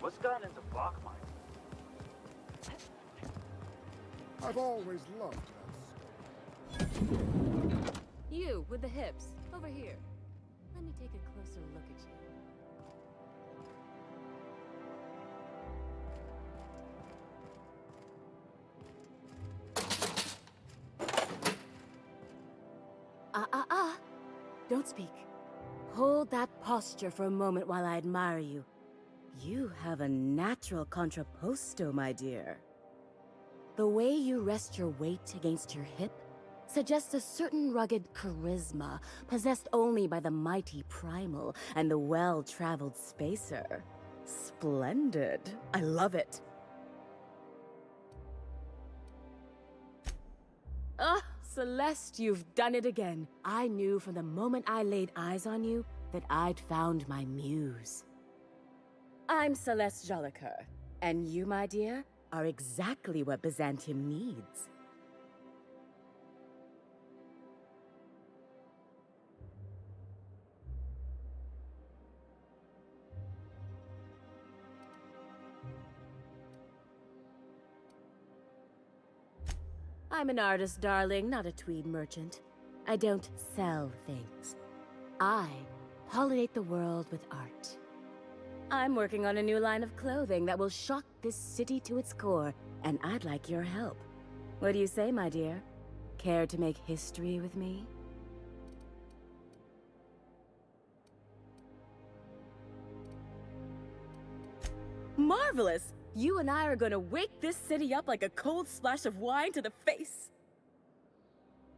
What's gotten into Bach mine? I've always loved that. You, with the hips. Over here. Let me take a closer look at you. Don't speak. Hold that posture for a moment while I admire you. You have a natural contrapposto, my dear. The way you rest your weight against your hip suggests a certain rugged charisma possessed only by the mighty primal and the well-traveled spacer. Splendid. I love it. Ah, Celeste, you've done it again. I knew from the moment I laid eyes on you that I'd found my muse. I'm Celeste Jolicoeur, and you, my dear, are exactly what Byzantium needs. I'm an artist, darling, not a tweed merchant. I don't sell things. I pollinate the world with art. I'm working on a new line of clothing that will shock this city to its core, and I'd like your help. What do you say, my dear? Care to make history with me? Marvelous! You and I are gonna wake this city up like a cold splash of wine to the face.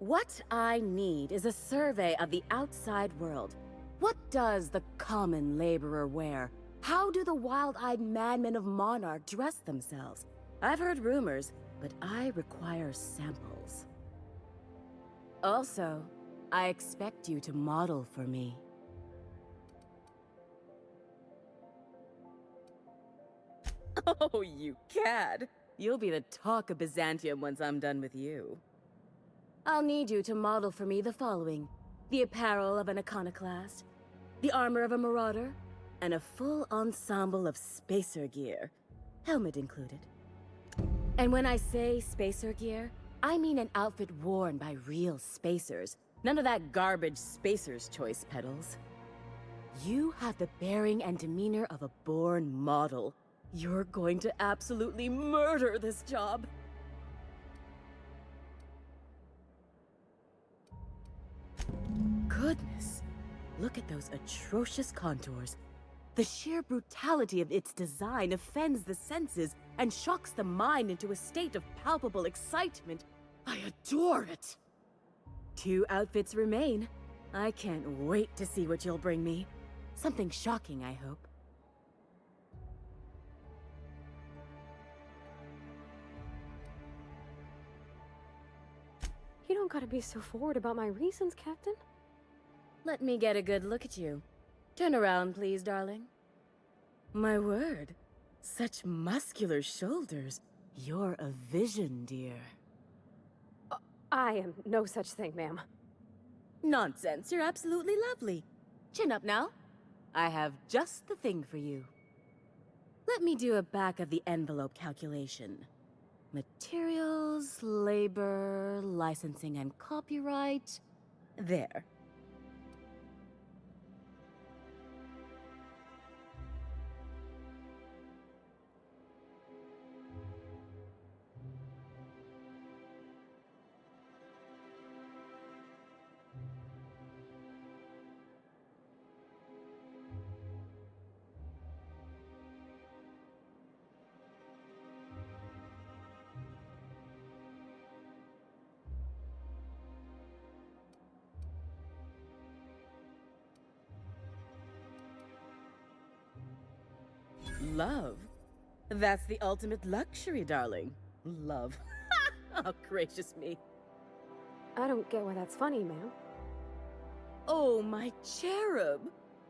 What I need is a survey of the outside world. What does the common laborer wear? How do the wild-eyed madmen of Monarch dress themselves? I've heard rumors, but I require samples. Also, I expect you to model for me. Oh, you cad! You'll be the talk of Byzantium once I'm done with you. I'll need you to model for me the following: the apparel of an iconoclast, the armor of a marauder, and a full ensemble of spacer gear, helmet included. And when I say spacer gear, I mean an outfit worn by real spacers, none of that garbage spacer's choice pedals. You have the bearing and demeanor of a born model. You're going to absolutely murder this job. Goodness, look at those atrocious contours. The sheer brutality of its design offends the senses and shocks the mind into a state of palpable excitement. I adore it! 2 outfits remain. I can't wait to see what you'll bring me. Something shocking, I hope. You don't gotta be so forward about my reasons, Captain. Let me get a good look at you. Turn around, please, darling. My word, such muscular shoulders. You're a vision, dear. I am no such thing, ma'am. Nonsense, you're absolutely lovely. Chin up now. I have just the thing for you. Let me do a back-of-the-envelope calculation. Materials, labor, licensing and copyright. There. Love? That's the ultimate luxury, darling. Love. Oh, gracious me. I don't get why that's funny, ma'am. Oh, my cherub.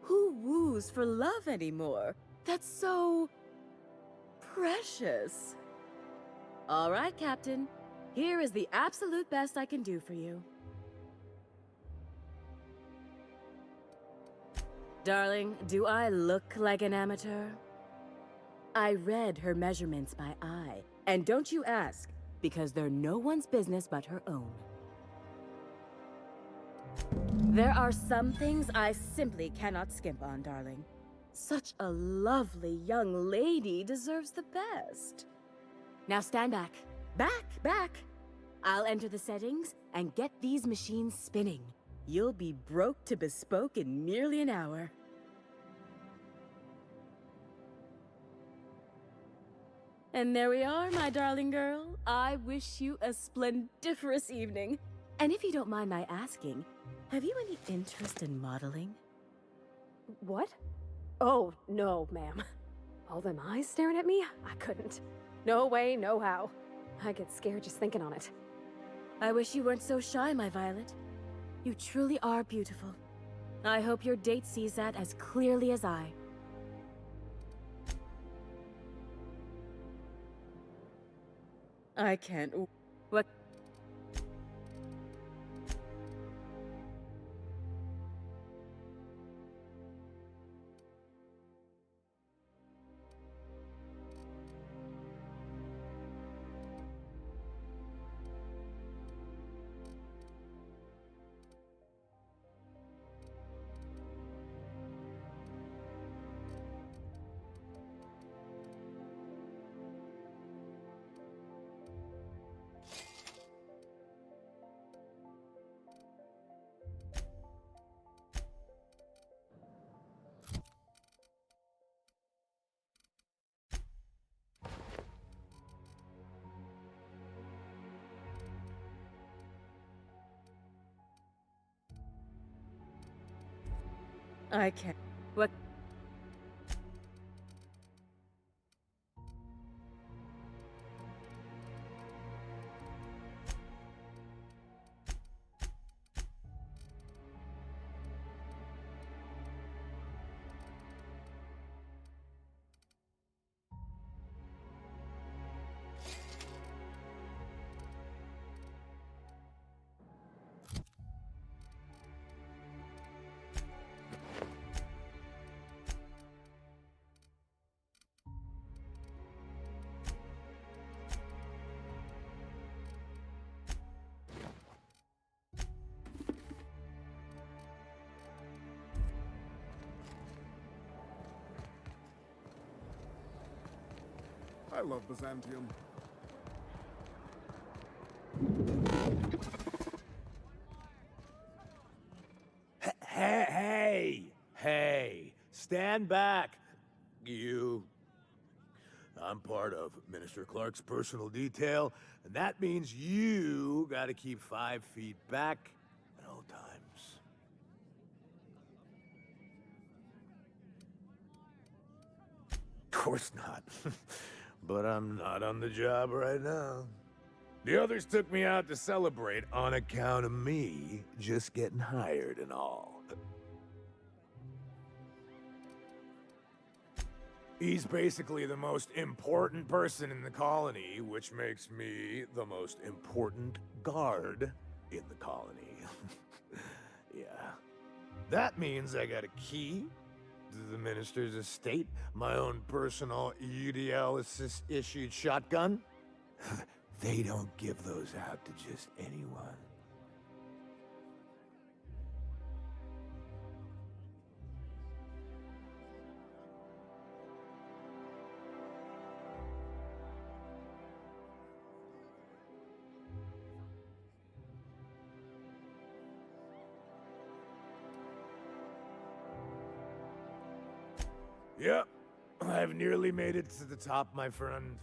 Who woos for love anymore? That's so... precious. All right, Captain. Here is the absolute best I can do for you. Darling, do I look like an amateur? I read her measurements by eye. And don't you ask, because they're no one's business but her own. There are some things I simply cannot skimp on, darling. Such a lovely young lady deserves the best. Now stand back. Back! I'll enter the settings and get these machines spinning. You'll be broke to bespoke in merely an hour. And there we are, my darling girl. I wish you a splendiferous evening. And if you don't mind my asking, have you any interest in modeling? What? Oh, no, ma'am. All them eyes staring at me? I couldn't. No way, no how. I get scared just thinking on it. I wish you weren't so shy, my Violet. You truly are beautiful. I hope your date sees that as clearly as I. I can't. What? I can't. What? I love Byzantium. Hey, stand back, you. I'm part of Minister Clark's personal detail, and that means you gotta keep 5 feet back at all times. Of course not. But I'm not on the job right now. The others took me out to celebrate on account of me just getting hired and all. He's basically the most important person in the colony, which makes me the most important guard in the colony. Yeah. That means I got a key to the minister's estate, my own personal UDL-issued shotgun. They don't give those out to just anyone. Yep, I've nearly made it to the top, my friend.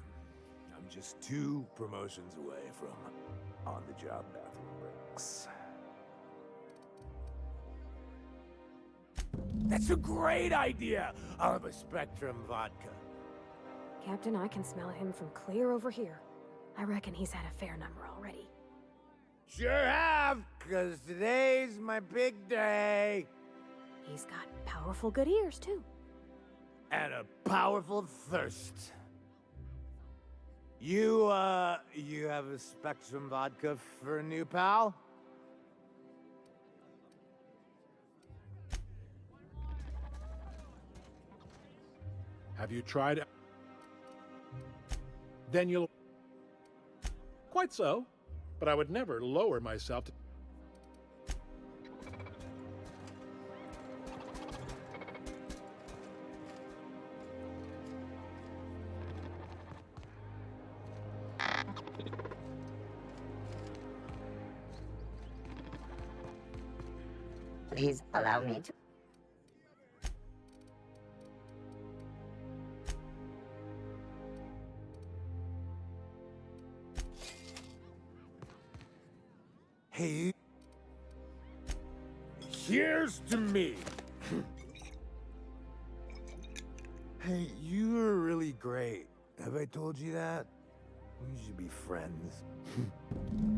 I'm just 2 promotions away from on-the-job bathroom breaks. That's a great idea! I'll have a Spectrum vodka. Captain, I can smell him from clear over here. I reckon he's had a fair number already. Sure have, 'cause today's my big day. He's got powerful good ears, too. And a powerful thirst. You have a Spectrum vodka for a new pal? Have you tried? Then you'll... Quite so, but I would never lower myself to... Please allow me to. Hey, here's to me. Hey, you are really great. Have I told you that? We should be friends.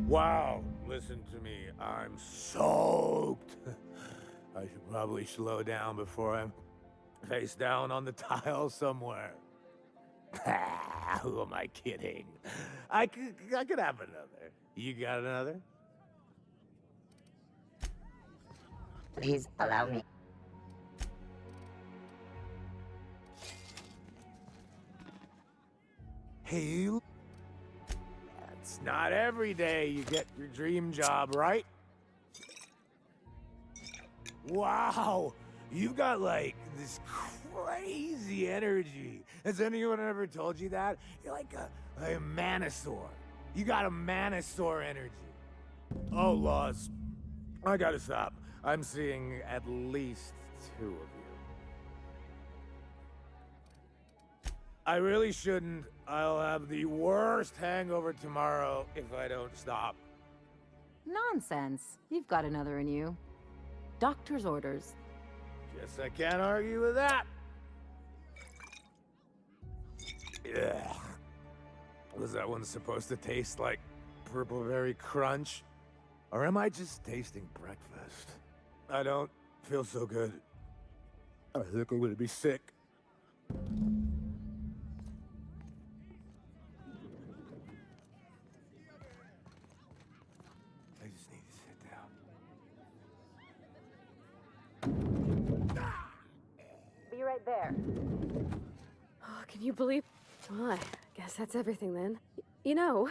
Wow, listen to me. I'm soaked. I should probably slow down before I'm face down on the tile somewhere. Who am I kidding? I could have another. You got another? Please allow me. Hey, you. It's not every day you get your dream job, right? Wow, you've got like this crazy energy. Has anyone ever told you that? You're like a Manosaur. You got a Manosaur energy. Oh, Laws. I gotta stop. I'm seeing at least 2 of you. I really shouldn't. I'll have the worst hangover tomorrow if I don't stop. Nonsense. You've got another in you. Doctor's orders. Guess I can't argue with that. Ugh. Was that one supposed to taste like Purple Berry Crunch? Or am I just tasting breakfast? I don't feel so good. I think I'm gonna be sick. I just need to sit down. Be right there. Oh, can you believe? Well, I guess that's everything then. You know,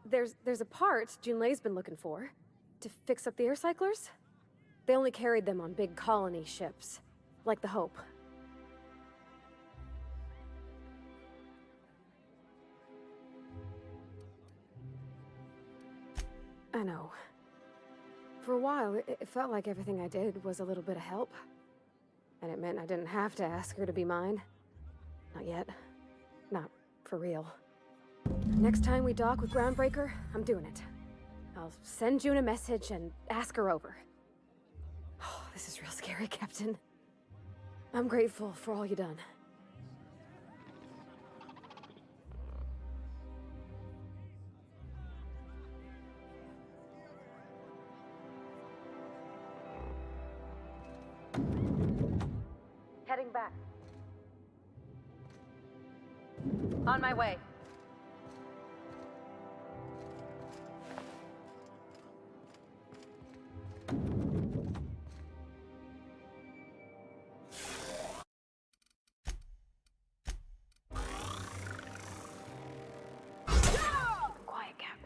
there's a part Junlei's been looking for to fix up the air cyclers. They only carried them on big colony ships, like the Hope. I know. For a while, it felt like everything I did was a little bit of help. And it meant I didn't have to ask her to be mine. Not yet. Not for real. Next time we dock with Groundbreaker, I'm doing it. I'll send June a message and ask her over. Oh, this is real scary, Captain. I'm grateful for all you done. Heading back. On my way. Quiet, Cap.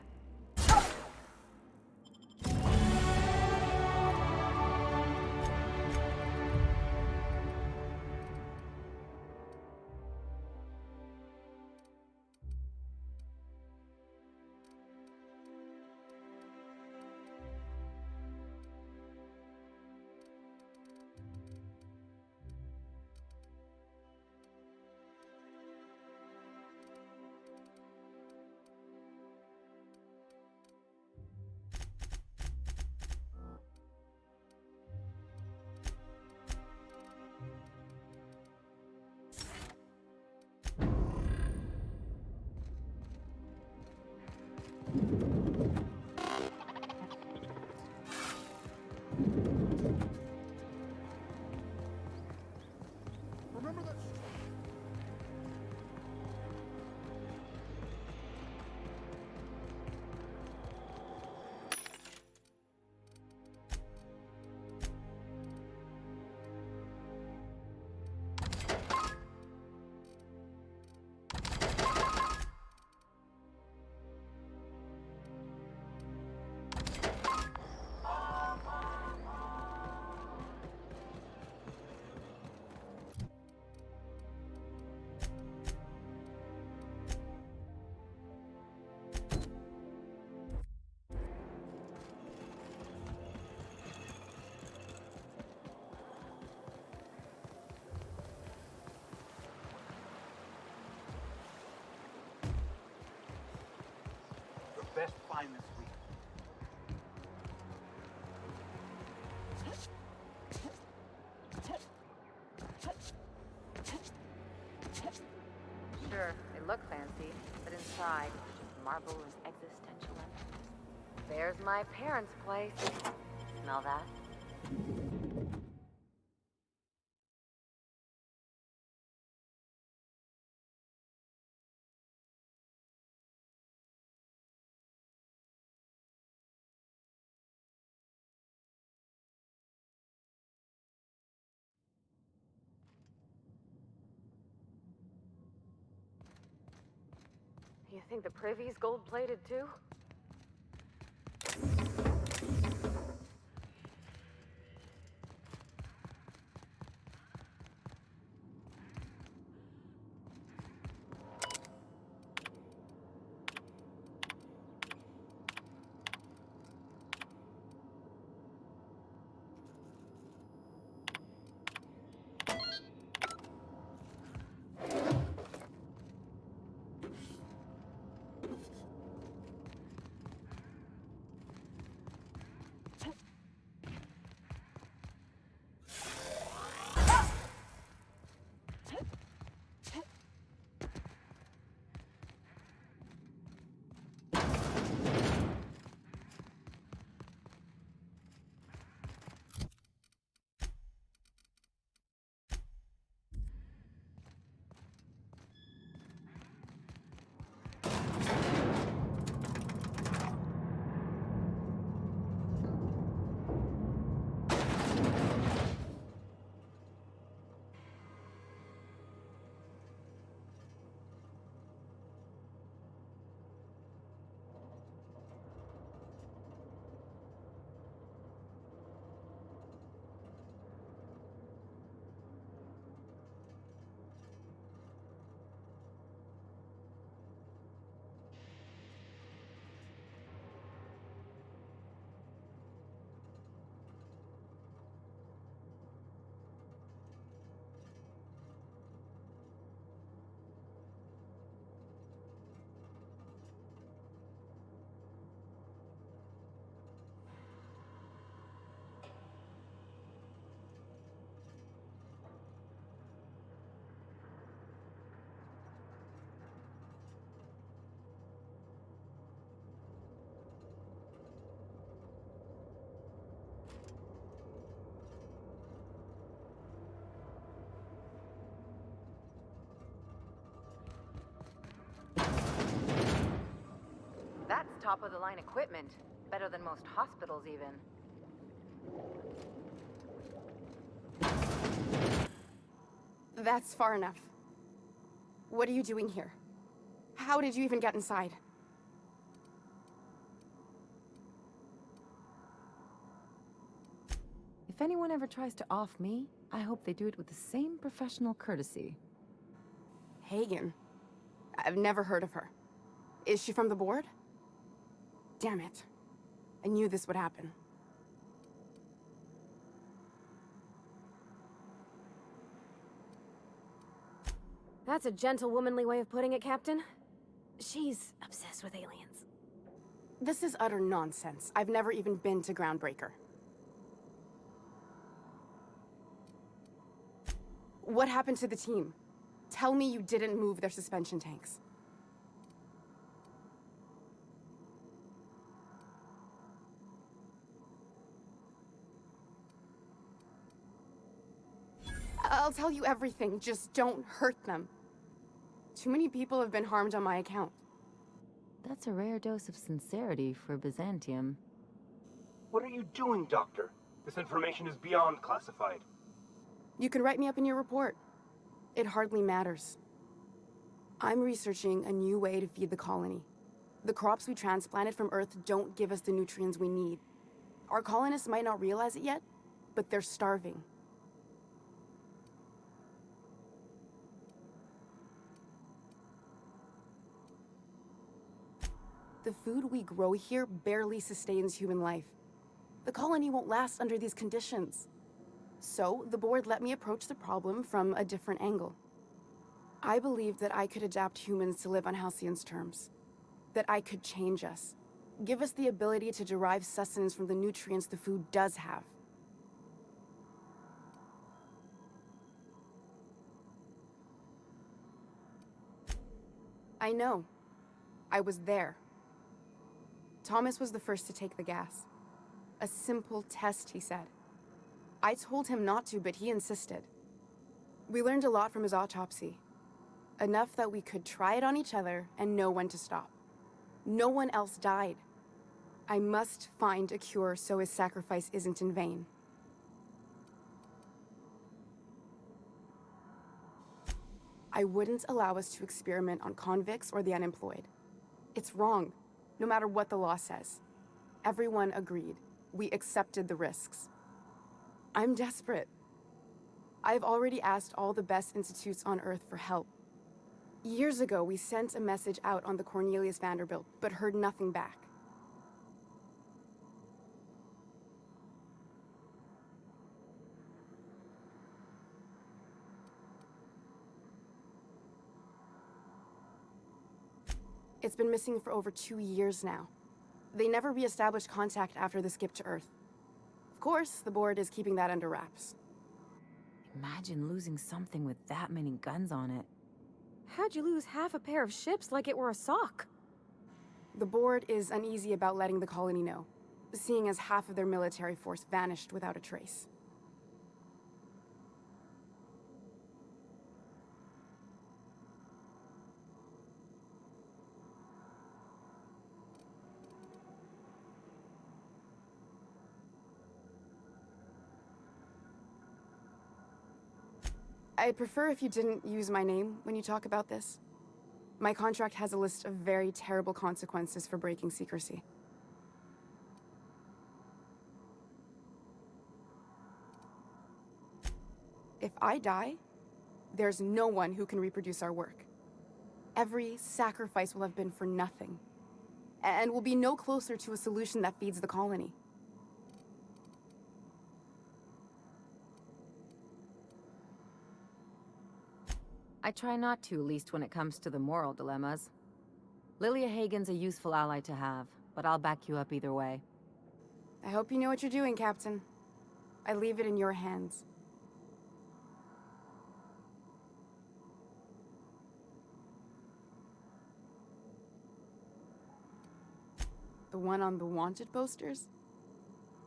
best find this week. Sure, they look fancy, but inside, just marble and existential emptiness. There's my parents' place. Smell that? You think the privy's gold-plated too? That's top-of-the-line equipment. Better than most hospitals, even. That's far enough. What are you doing here? How did you even get inside? If anyone ever tries to off me, I hope they do it with the same professional courtesy. Hagen? I've never heard of her. Is she from the board? Damn it. I knew this would happen. That's a gentle, womanly way of putting it, Captain. She's obsessed with aliens. This is utter nonsense. I've never even been to Groundbreaker. What happened to the team? Tell me you didn't move their suspension tanks. I'll tell you everything, just don't hurt them. Too many people have been harmed on my account. That's a rare dose of sincerity for Byzantium. What are you doing, Doctor? This information is beyond classified. You can write me up in your report. It hardly matters. I'm researching a new way to feed the colony. The crops we transplanted from Earth don't give us the nutrients we need. Our colonists might not realize it yet, but they're starving. The food we grow here barely sustains human life. The colony won't last under these conditions. So, the board let me approach the problem from a different angle. I believed that I could adapt humans to live on Halcyon's terms. That I could change us. give us the ability to derive sustenance from the nutrients the food does have. I know. I was there. Thomas was the first to take the gas. A simple test, he said. I told him not to, but he insisted. We learned a lot from his autopsy. Enough that we could try it on each other and know when to stop. No one else died. I must find a cure so his sacrifice isn't in vain. I wouldn't allow us to experiment on convicts or the unemployed. It's wrong, no matter what the law says. Everyone agreed. We accepted the risks. I'm desperate. I've already asked all the best institutes on Earth for help. Years ago, we sent a message out on the Cornelius Vanderbilt, but heard nothing back. It's been missing for over 2 years now. They never re-established contact after the skip to Earth. Of course, the board is keeping that under wraps. Imagine losing something with that many guns on it. How'd you lose half a pair of ships like it were a sock? The board is uneasy about letting the colony know, seeing as half of their military force vanished without a trace. I'd prefer if you didn't use my name when you talk about this. My contract has a list of very terrible consequences for breaking secrecy. If I die, there's no one who can reproduce our work. Every sacrifice will have been for nothing, and we'll be no closer to a solution that feeds the colony. I try not to, least when it comes to the moral dilemmas. Lilia Hagen's a useful ally to have, but I'll back you up either way. I hope you know what you're doing, Captain. I leave it in your hands. The one on the wanted posters?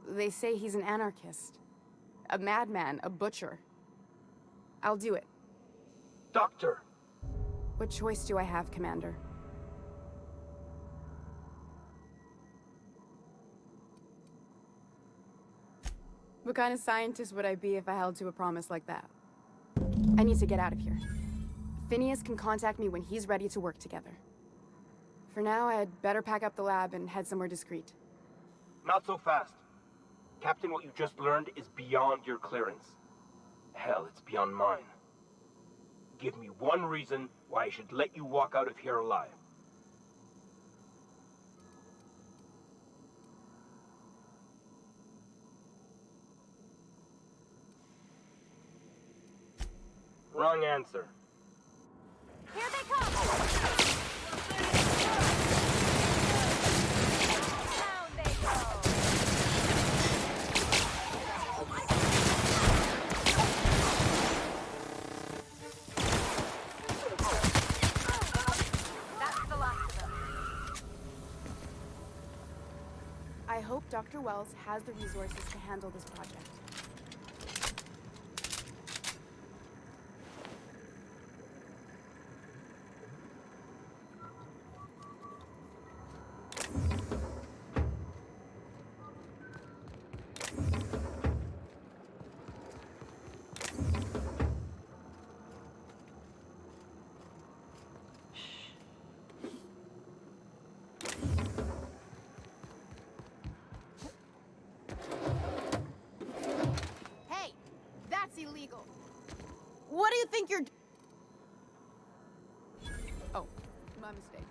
They say he's an anarchist. A madman, a butcher. I'll do it. Doctor! What choice do I have, Commander? What kind of scientist would I be if I held to a promise like that? I need to get out of here. Phineas can contact me when he's ready to work together. For now, I'd better pack up the lab and head somewhere discreet. Not so fast. Captain, what you just learned is beyond your clearance. Hell, it's beyond mine. Give me one reason why I should let you walk out of here alive. Wrong answer. Here they come! Down they go! That's the last of them. I hope Dr. Wells has the resources to handle this project. Hey, that's illegal. What do you think you're... Oh, my mistake.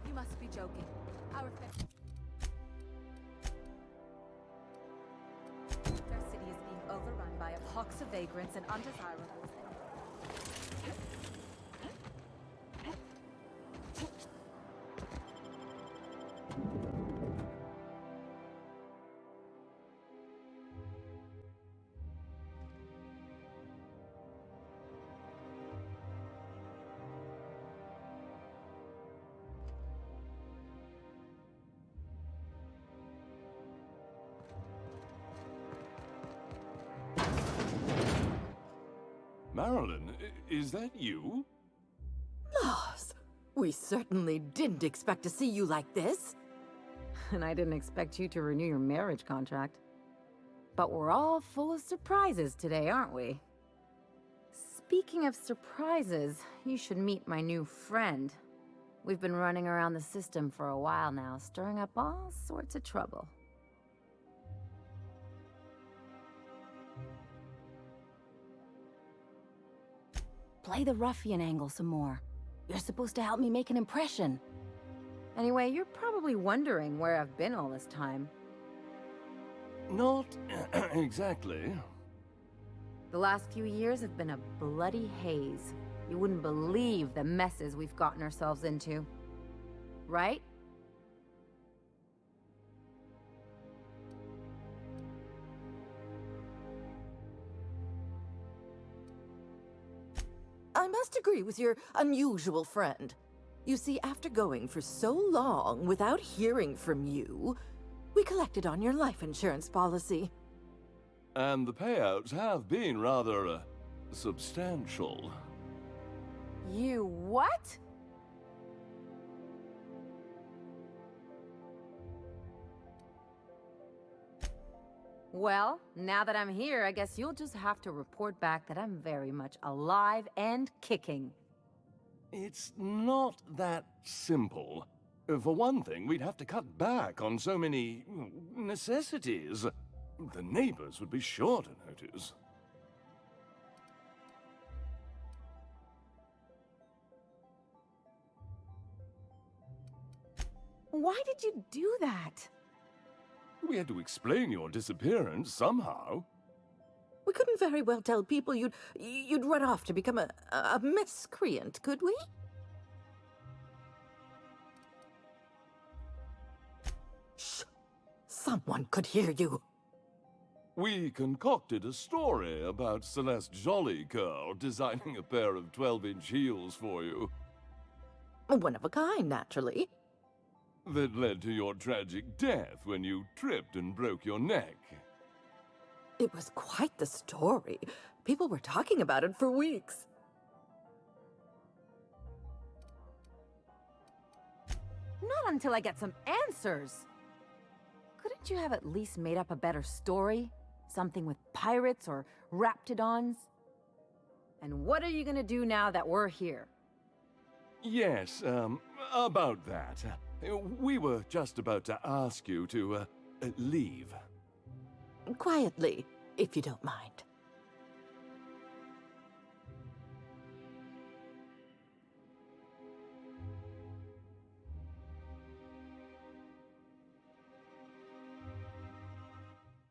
You must be joking. Our city is being overrun by a pox of vagrants and undesirables. Marilyn, is that you? Loss! We certainly didn't expect to see you like this. And I didn't expect you to renew your marriage contract. But we're all full of surprises today, aren't we? Speaking of surprises, you should meet my new friend. We've been running around the system for a while now, stirring up all sorts of trouble. Play the ruffian angle some more. You're supposed to help me make an impression. Anyway, you're probably wondering where I've been all this time. Not exactly. The last few years have been a bloody haze. You wouldn't believe the messes we've gotten ourselves into. Right? I must agree with your unusual friend. You see, after going for so long without hearing from you, we collected on your life insurance policy. And the payouts have been rather, substantial. You what? Well, now that I'm here, I guess you'll just have to report back that I'm very much alive and kicking. It's not that simple. For one thing, we'd have to cut back on so many necessities. The neighbors would be sure to notice. Why did you do that? We had to explain your disappearance somehow. We couldn't very well tell people you'd run off to become a miscreant, could we? Shh! Someone could hear you. We concocted a story about Celeste Jollycurl designing a pair of 12-inch heels for you. One of a kind, naturally. That led to your tragic death when you tripped and broke your neck. It was quite the story. People were talking about it for weeks. Not until I get some answers. Couldn't you have at least made up a better story? Something with pirates or raptidons? And what are you gonna do now that we're here? Yes, about that. We were just about to ask you to, leave. Quietly, if you don't mind.